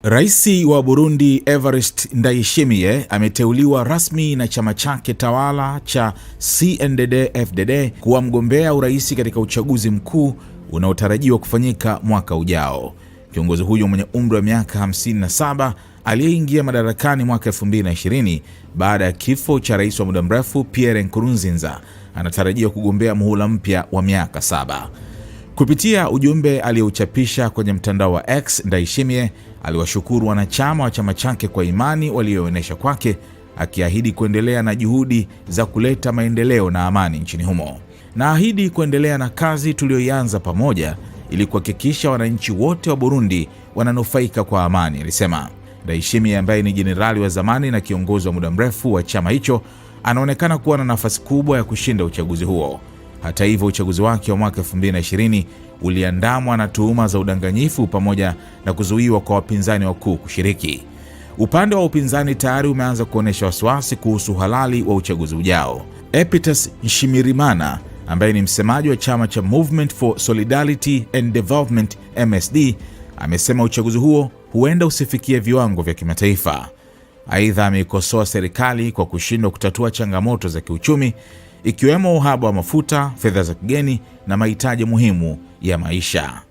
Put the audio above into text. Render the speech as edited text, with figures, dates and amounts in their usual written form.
Rais wa Burundi Evariste Ndayishimiye ameteuliwa rasmi na chama chake tawala cha CNDD-FDD kuwa mgombea urais katika uchaguzi mkuu unaotarajiwa kufanyika mwaka ujao. Kiongozi huyo mwenye umri wa miaka 57 aliyeingia madarakani mwaka 2020 baada ya kifo cha rais wa muda mrefu Pierre Nkurunziza anatarajiwa kugombea muhula mpya wa miaka 7. Kupitia ujumbe aliyouchapisha kwenye mtandao wa X, Ndayishimiye aliwashukuru wanachama wa chama chake kwa imani walioonyesha kwake, akiahidi kuendelea na juhudi za kuleta maendeleo na amani nchini humo. Naahidi kuendelea na kazi tuliyoianza pamoja ili kuhakikisha wananchi wote wa Burundi wananufaika kwa amani, alisema. Ndayishimiye ambaye ni jenerali wa zamani na kiongozi wa muda mrefu wa chama hicho anaonekana kuwa na nafasi kubwa ya kushinda uchaguzi huo. Hata hivyo, uchaguzi wake wa mwaka 2020 uliandamwa na tuhuma za udanganyifu pamoja na kuzuiwa kwa wapinzani wakuu kushiriki. Upande wa upinzani tayari umeanza kuonyesha wasiwasi kuhusu uhalali wa uchaguzi ujao. Epitas Nshimirimana ambaye ni msemaji wa chama cha Movement for Solidarity and Development MSD amesema uchaguzi huo huenda usifikie viwango vya kimataifa. Aidha, ameikosoa serikali kwa kushindwa kutatua changamoto za kiuchumi ikiwemo uhaba wa mafuta, fedha za kigeni na mahitaji muhimu ya maisha.